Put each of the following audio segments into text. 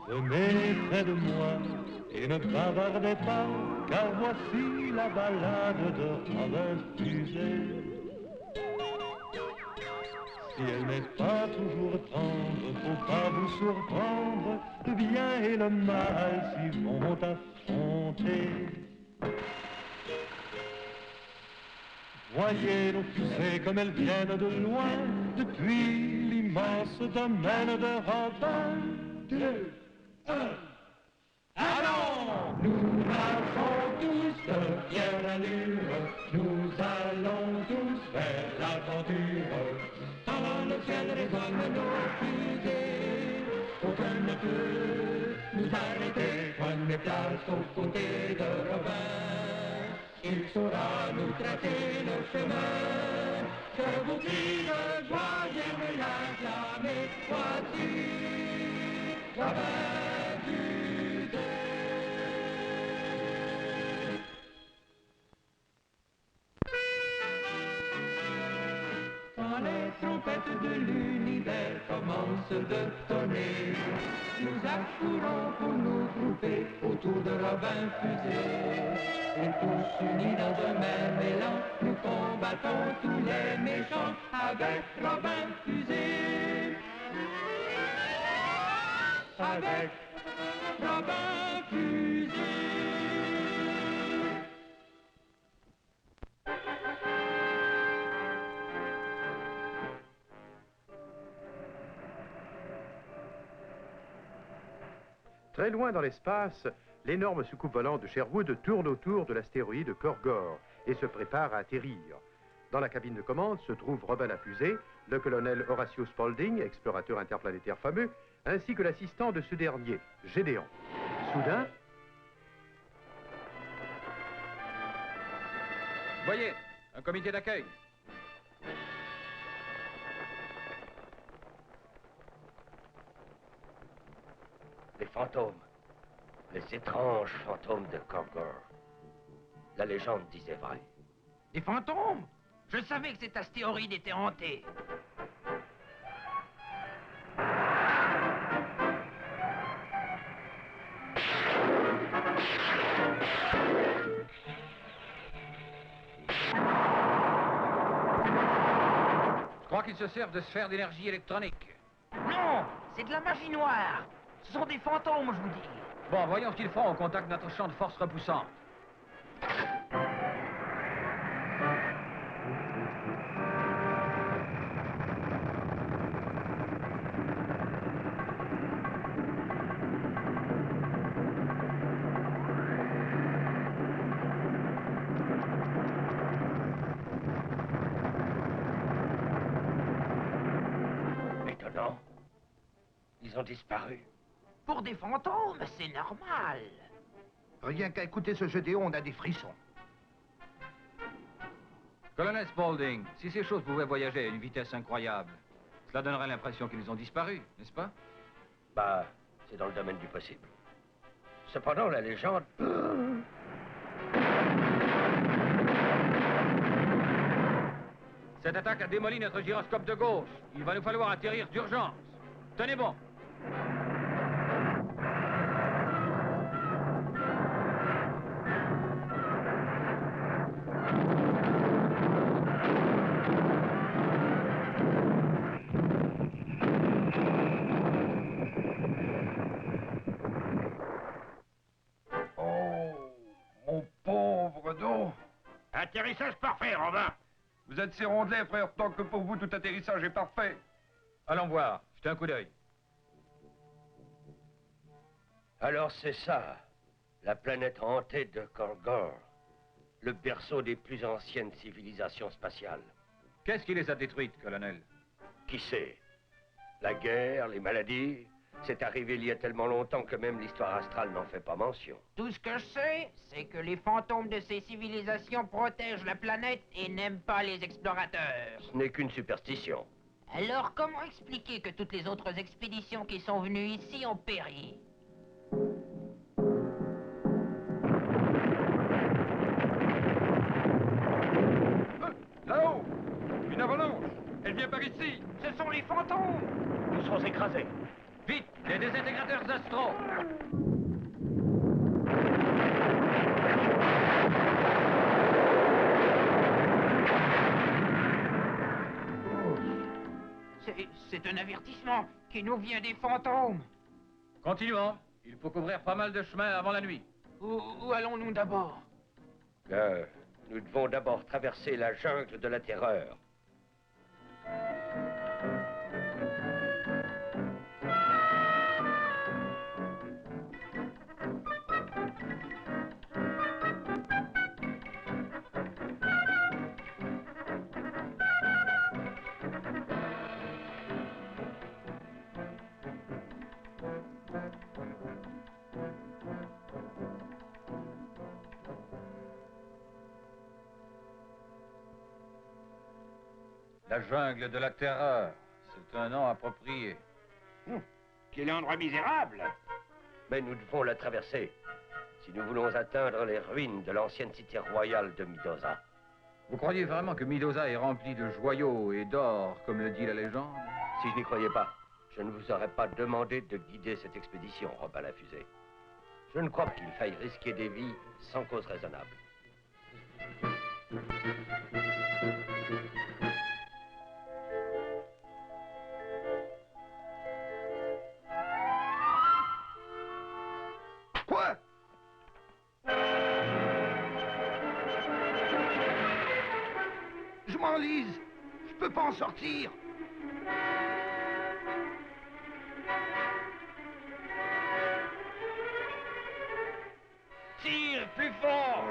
Venez près de moi et ne bavardez pas, car voici la ballade de Robin Fuset. Si elle n'est pas toujours tendre, faut pas vous surprendre, le bien et le mal s'y vont affronter. Voyez nos fusées comme elles viennent de loin, depuis l'immense domaine de Robin. 2, 1, allons! Nous marchons tous de fière allure, nous allons tous vers l'aventure. Dans le ciel résonnent nos fusées, aucun ne peut nous arrêter. Prenez place aux côtés de Robin, il saura nous tracer le chemin. Je vous crie de joie, j'aime l'acclamer, voici Robin Fuset. Quand les trompettes de l'univers commencent de tonner, nous accourons pour nous grouper autour de Robin Fuset. Et tous unis dans un même élan, nous combattons tous les méchants avec Robin Fuset. Avec Robin Fuset. Très loin dans l'espace, l'énorme soucoupe volante de Sherwood tourne autour de l'astéroïde Korgor et se prépare à atterrir. Dans la cabine de commande se trouve Robin la fusée, le colonel Horatio Spaulding, explorateur interplanétaire fameux, ainsi que l'assistant de ce dernier, Gédéon. Soudain... Voyez, un comité d'accueil. Les fantômes. Les étranges fantômes de Korgor. La légende disait vrai. Des fantômes? Je savais que cet astéroïde était hanté. Je crois qu'ils se servent de sphères d'énergie électronique. Non, c'est de la magie noire. Ce sont des fantômes, je vous dis. Bon, voyons ce qu'ils font au contact de notre champ de force repoussante. Étonnant. Ils ont disparu. Pour des fantômes, c'est normal. Rien qu'à écouter ce Gédéon, on a des frissons. Colonel Spaulding, si ces choses pouvaient voyager à une vitesse incroyable, cela donnerait l'impression qu'ils ont disparu, n'est-ce pas? Bah, c'est dans le domaine du possible. Cependant, la légende... Cette attaque a démoli notre gyroscope de gauche. Il va nous falloir atterrir d'urgence. Tenez bon. Mon pauvre dos. Atterrissage parfait, Robin. Vous êtes si rondelé, frère, tant que pour vous, tout atterrissage est parfait. Allons voir. Jetez un coup d'œil. Alors c'est ça, la planète hantée de Korgor, le berceau des plus anciennes civilisations spatiales. Qu'est-ce qui les a détruites, colonel? Qui sait? La guerre, les maladies, c'est arrivé il y a tellement longtemps que même l'histoire astrale n'en fait pas mention. Tout ce que je sais, c'est que les fantômes de ces civilisations protègent la planète et n'aiment pas les explorateurs. Ce n'est qu'une superstition. Alors comment expliquer que toutes les autres expéditions qui sont venues ici ont péri? Là-haut! Une avalanche! Elle vient par ici! Ce sont les fantômes! Nous sont écrasés. Vite, les désintégrateurs Astro. C'est un avertissement qui nous vient des fantômes. Continuons. Il faut couvrir pas mal de chemin avant la nuit. Où allons-nous d'abord? Nous devons d'abord traverser la jungle de la terreur. La jungle de la terreur. C'est un nom approprié. Quel endroit misérable! Mais nous devons la traverser si nous voulons atteindre les ruines de l'ancienne cité royale de Midoza. Vous croyez vraiment que Midoza est remplie de joyaux et d'or, comme le dit la légende? Si je n'y croyais pas, je ne vous aurais pas demandé de guider cette expédition, Robin la Fusée. Je ne crois pas qu'il faille risquer des vies sans cause raisonnable. Quoi? Je m'enlise. Je peux pas en sortir. Tire plus fort!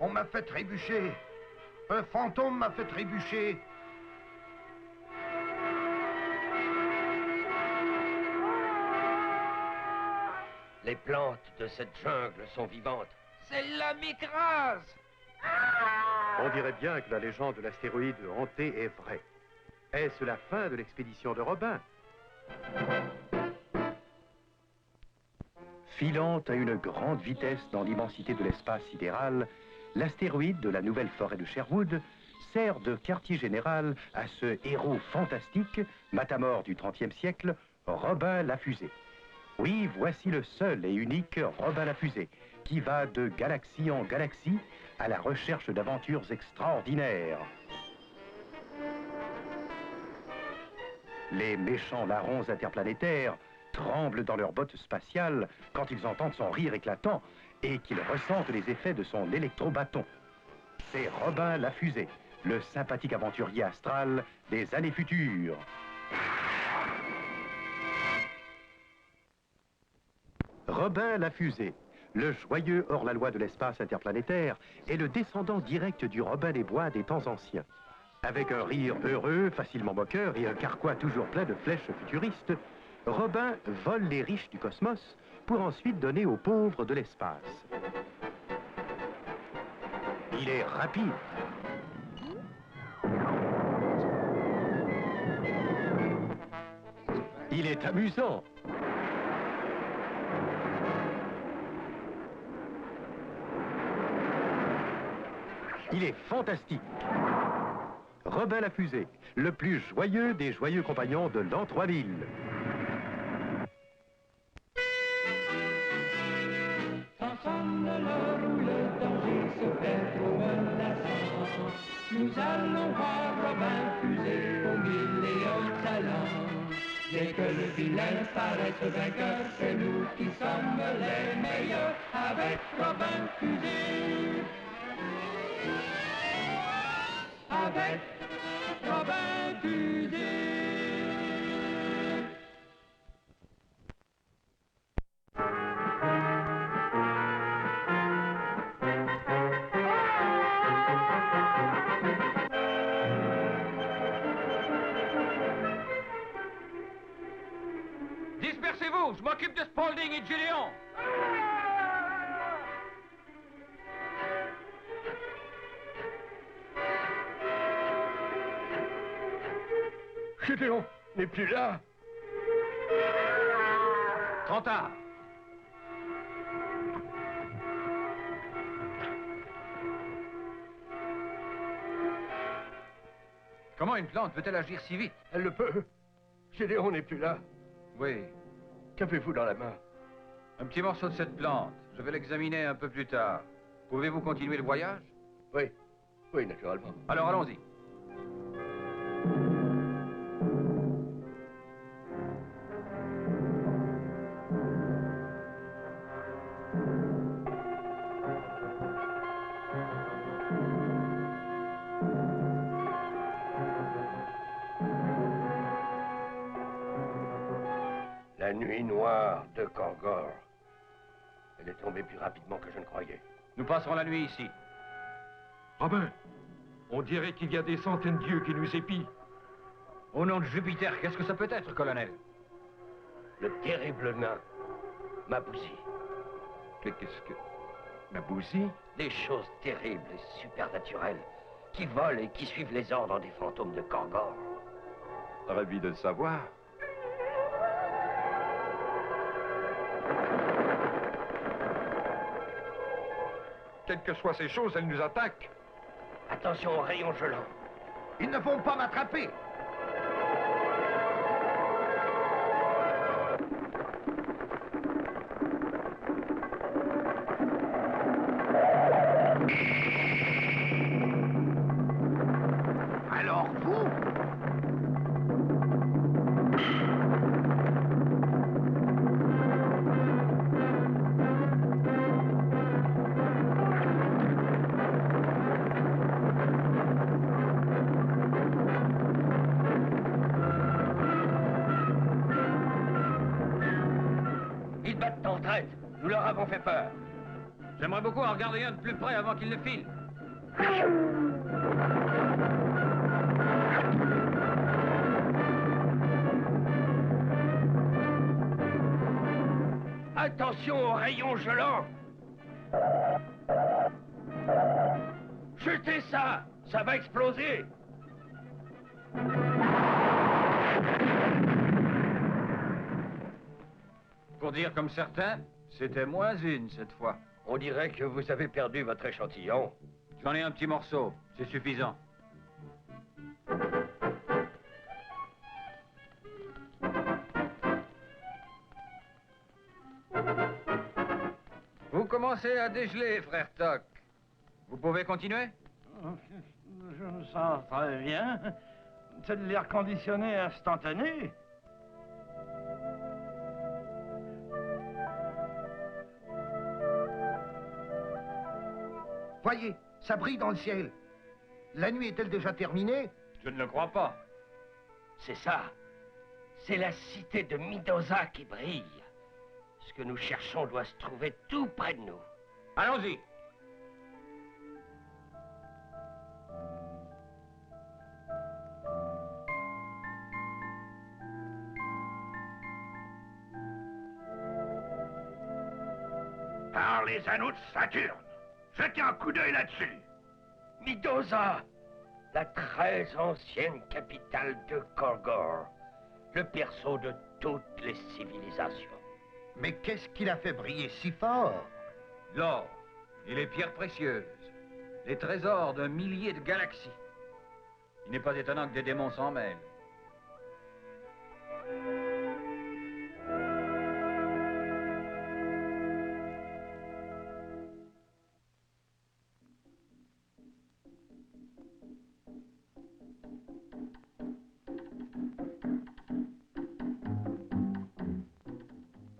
On m'a fait trébucher. Un fantôme m'a fait trébucher. Les plantes de cette jungle sont vivantes. Celle-là m'écrase. On dirait bien que la légende de l'astéroïde hanté est vraie. Est-ce la fin de l'expédition de Robin? Filant à une grande vitesse dans l'immensité de l'espace sidéral, l'astéroïde de la nouvelle forêt de Sherwood sert de quartier général à ce héros fantastique, matamor du XXe siècle, Robin la Fusée. Oui, voici le seul et unique Robin la Fusée, qui va de galaxie en galaxie à la recherche d'aventures extraordinaires. Les méchants larrons interplanétaires tremblent dans leurs bottes spatiales quand ils entendent son rire éclatant et qu'ils ressentent les effets de son électrobâton. C'est Robin la Fusée, le sympathique aventurier astral des années futures. Robin la Fusée, le joyeux hors-la-loi de l'espace interplanétaire, est le descendant direct du Robin des Bois des temps anciens. Avec un rire heureux, facilement moqueur et un carquois toujours plein de flèches futuristes, Robin vole les riches du cosmos pour ensuite donner aux pauvres de l'espace. Il est rapide. Il est amusant. Il est fantastique. Robin la Fusée, le plus joyeux des joyeux compagnons de l'an 3000. Ensemble, à l'heure où le danger se fait trop menaçant, nous allons voir Robin Fusée aux mille et un talents. Dès que le vilain paraît vainqueur, c'est nous qui sommes les meilleurs avec Robin Fusée. Avec Robin Fusée. Dispersez-vous, je m'occupe de Spaulding et de Gédéon. Gédéon n'est plus là. Trop tard. Comment une plante peut-elle agir si vite? Elle le peut. Gédéon n'est plus là. Oui. Qu'avez-vous dans la main? Un petit morceau de cette plante. Je vais l'examiner un peu plus tard. Pouvez-vous continuer le voyage? Oui. Oui, naturellement. Alors allons-y. La nuit noire de Korgor. Elle est tombée plus rapidement que je ne croyais. Nous passerons la nuit ici. Robin, on dirait qu'il y a des centaines d'yeux qui nous épient. Au nom de Jupiter, qu'est-ce que ça peut être, colonel? Le terrible nain, Mabouzi. Qu'est-ce que... Mabouzi? Des choses terribles et supernaturelles qui volent et qui suivent les ordres des fantômes de Korgor. Ravi de le savoir. Quelles que soient ces choses, elles nous attaquent. Attention aux rayons gelants. Ils ne vont pas m'attraper. Alors vous? Ils battent en traite. Nous leur avons fait peur. J'aimerais beaucoup en regarder un de plus près avant qu'il ne file. Attention aux rayons gelants. Jetez ça. Ça va exploser. Pour dire comme certains, c'était moins une cette fois. On dirait que vous avez perdu votre échantillon. J'en ai un petit morceau, c'est suffisant. Vous commencez à dégeler, frère Toc. Vous pouvez continuer? Je me sens très bien. C'est de l'air conditionné instantané. Voyez, ça brille dans le ciel. La nuit est-elle déjà terminée? Je ne le crois pas. C'est ça. C'est la cité de Midoza qui brille. Ce que nous cherchons doit se trouver tout près de nous. Allons-y. Par les anneaux de Saturne. Jetez un coup d'œil là-dessus. Midoza, la très ancienne capitale de Korgor. Le berceau de toutes les civilisations. Mais qu'est-ce qui l'a fait briller si fort? L'or et les pierres précieuses. Les trésors d'un millier de galaxies. Il n'est pas étonnant que des démons s'en mêlent.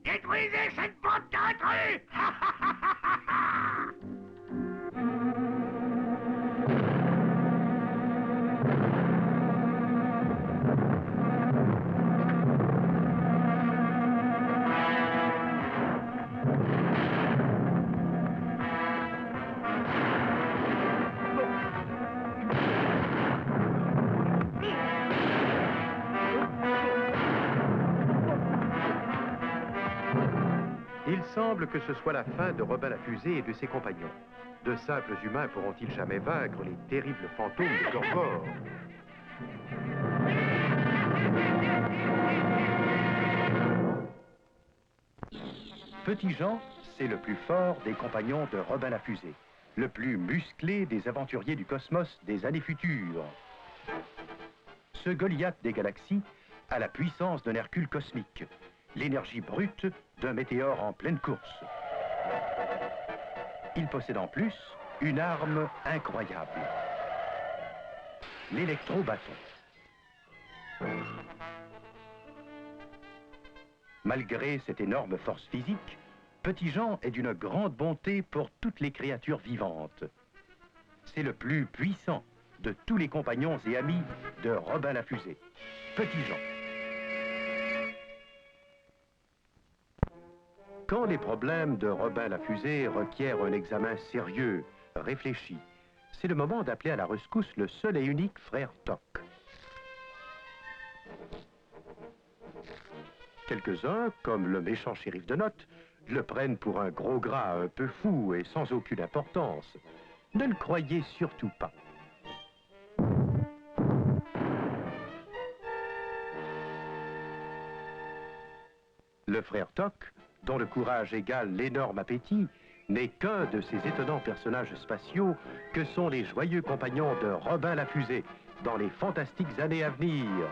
Détruisez cette bande d'intrus. Il semble que ce soit la fin de Robin la Fusée et de ses compagnons. De simples humains pourront-ils jamais vaincre les terribles fantômes de Korgor? Petit Jean, c'est le plus fort des compagnons de Robin la Fusée, le plus musclé des aventuriers du cosmos des années futures. Ce Goliath des galaxies a la puissance d'un Hercule cosmique, l'énergie brute d'un météore en pleine course. Il possède en plus une arme incroyable, l'électrobâton. Malgré cette énorme force physique, Petit Jean est d'une grande bonté pour toutes les créatures vivantes. C'est le plus puissant de tous les compagnons et amis de Robin la Fusée, Petit Jean. Quand les problèmes de Robin la Fusée requièrent un examen sérieux, réfléchi, c'est le moment d'appeler à la rescousse le seul et unique frère Toc. Quelques-uns, comme le méchant shérif de Note, le prennent pour un gros gras un peu fou et sans aucune importance. Ne le croyez surtout pas. Le frère Toc, dont le courage égale l'énorme appétit, n'est qu'un de ces étonnants personnages spatiaux que sont les joyeux compagnons de Robin la Fusée dans les fantastiques années à venir.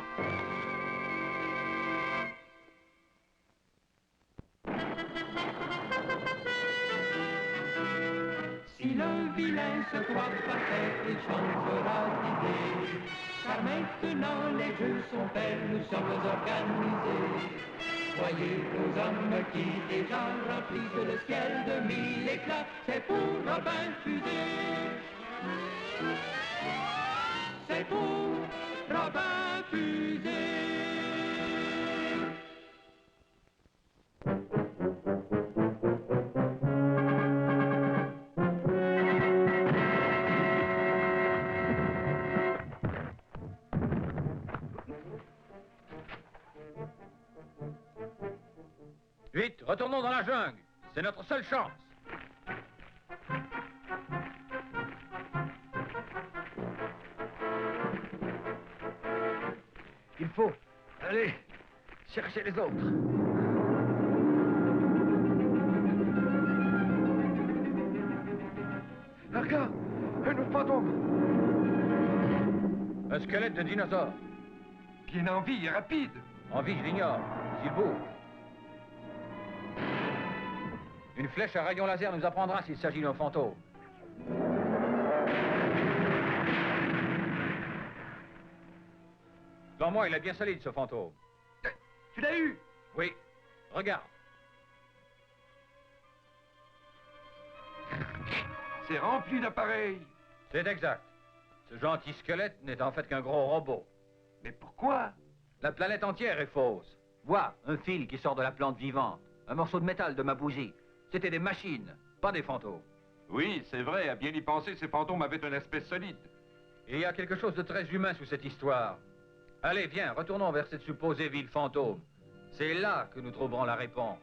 Si le vilain se croit parfait, il changera d'idée. Car maintenant les jeux sont faits, nous sommes organisés. Voyez nos hommes qui déjà remplissent le ciel de mille éclats, c'est pour Robin Fusée. C'est pour Robin Fusée. Vite, retournons dans la jungle. C'est notre seule chance. Il faut aller chercher les autres. Regarde, un autre fantôme. Un squelette de dinosaure. Qui est en vie et rapide. En vie, je l'ignore. S'il bouge. Une flèche à rayon laser nous apprendra s'il s'agit d'un fantôme. Dans moi, il est bien solide, ce fantôme. Tu l'as eu? Oui. Regarde. C'est rempli d'appareils. C'est exact. Ce gentil squelette n'est en fait qu'un gros robot. Mais pourquoi? La planète entière est fausse. Vois, un fil qui sort de la plante vivante. Un morceau de métal de ma bougie. C'était des machines, pas des fantômes. Oui, c'est vrai. À bien y penser, ces fantômes avaient un aspect solide. Il y a quelque chose de très humain sous cette histoire. Allez, viens, retournons vers cette supposée ville fantôme. C'est là que nous trouverons la réponse.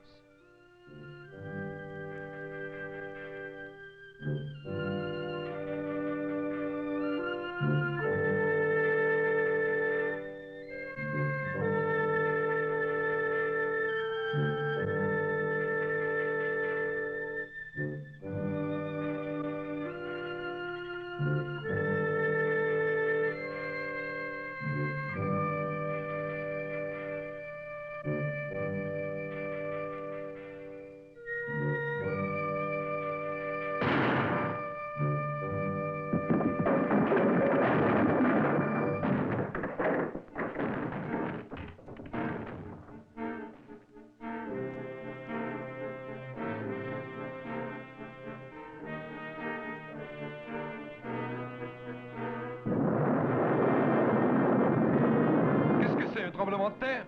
Qu'est-ce que c'est, un tremblement de terre?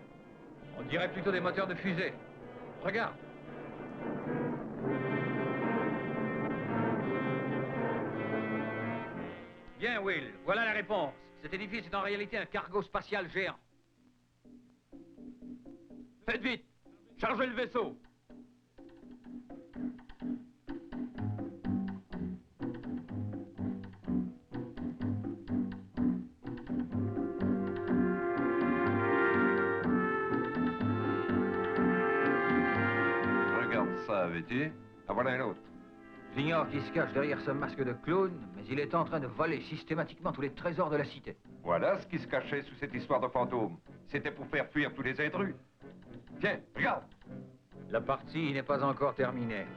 On dirait plutôt des moteurs de fusée. Regarde. Bien, Will, voilà la réponse. Cet édifice est en réalité un cargo spatial géant. Faites vite! Chargez le vaisseau! Regarde ça, veux-tu? Ah, voilà un autre. J'ignore qui se cache derrière ce masque de clown, mais il est en train de voler systématiquement tous les trésors de la cité. Voilà ce qui se cachait sous cette histoire de fantôme. C'était pour faire fuir tous les intrus. Tiens, regarde. La partie n'est pas encore terminée.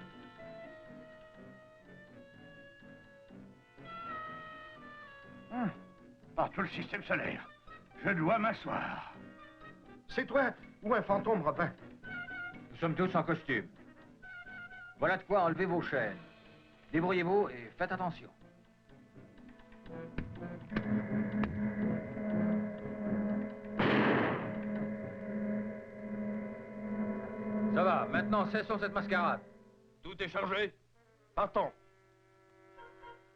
Par tout le système solaire, je dois m'asseoir. C'est toi ou un fantôme, Robin? Nous sommes tous en costume. Voilà de quoi enlever vos chaînes. Débrouillez-vous et faites attention. Ça va, maintenant cessons cette mascarade. Tout est chargé. Partons.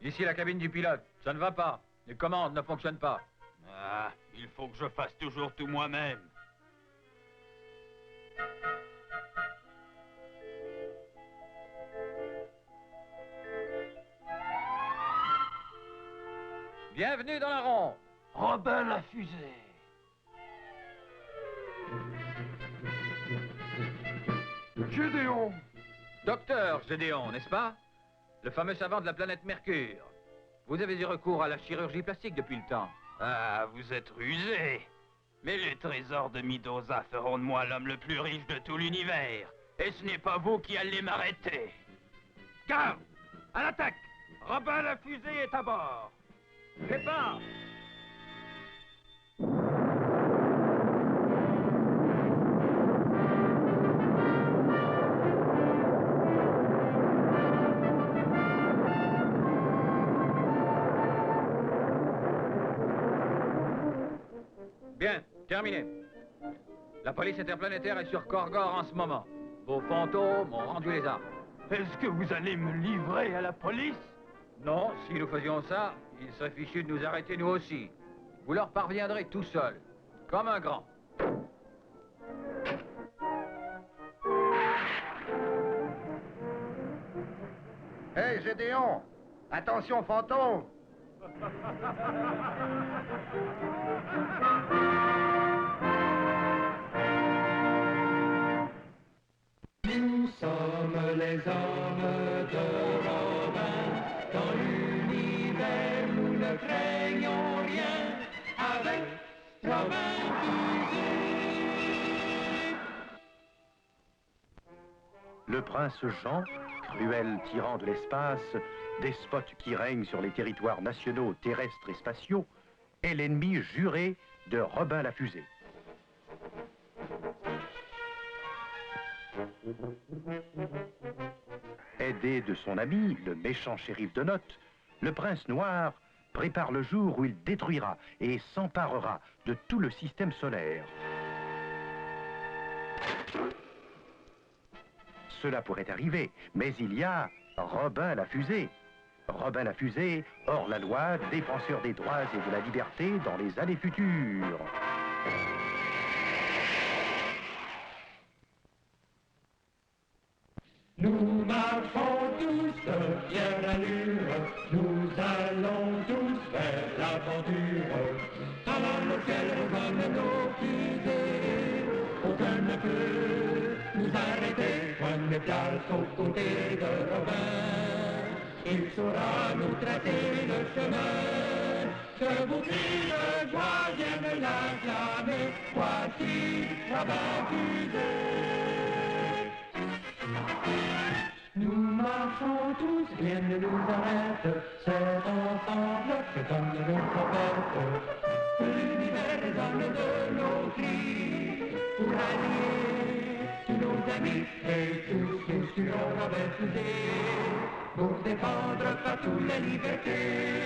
Ici la cabine du pilote, ça ne va pas. Les commandes ne fonctionnent pas. Ah, il faut que je fasse toujours tout moi-même. Bienvenue dans la ronde. Robin la fusée. Gédéon! Docteur Gédéon, n'est-ce pas? Le fameux savant de la planète Mercure. Vous avez eu recours à la chirurgie plastique depuis le temps. Ah, vous êtes rusé. Mais les trésors de Midosa feront de moi l'homme le plus riche de tout l'univers. Et ce n'est pas vous qui allez m'arrêter. Garde! À l'attaque! Robin la fusée est à bord. Départ! Bien, terminé. La police interplanétaire est sur Korgor en ce moment. Vos fantômes ont rendu les armes. Est-ce que vous allez me livrer à la police? Non, si nous faisions ça, ils seraient fichus de nous arrêter nous aussi. Vous leur parviendrez tout seul, comme un grand. Hé, Gédéon! Attention, fantôme! Nous sommes les hommes de Robin, dans l'univers nous ne craignons rien, avec Robin Fusée. Le prince Jean, cruel tyran de l'espace, despote qui règne sur les territoires nationaux, terrestres et spatiaux, est l'ennemi juré de Robin la fusée. Aidé de son ami, le méchant shérif de Note, le prince noir prépare le jour où il détruira et s'emparera de tout le système solaire. Cela pourrait arriver, mais il y a Robin la fusée. Robin la fusée, hors la loi, défenseur des droits et de la liberté dans les années futures. Nous marchons tous bien allure, nous allons tous vers l'aventure. Avant le ciel résonne nos fusées, aucun ne peut nous arrêter. Point de place aux côtés de Robin, il saura nous tracer le chemin. Que vos cris de joie viennent l'acclamer, voici Robin fusée. Nous marchons tous, rien ne nous arrête, c'est ensemble que donne notre fête. L'univers résonne de nos cris, pour allier tous nos amis et tous nous sur Robin Fusée, pour défendre partout la liberté.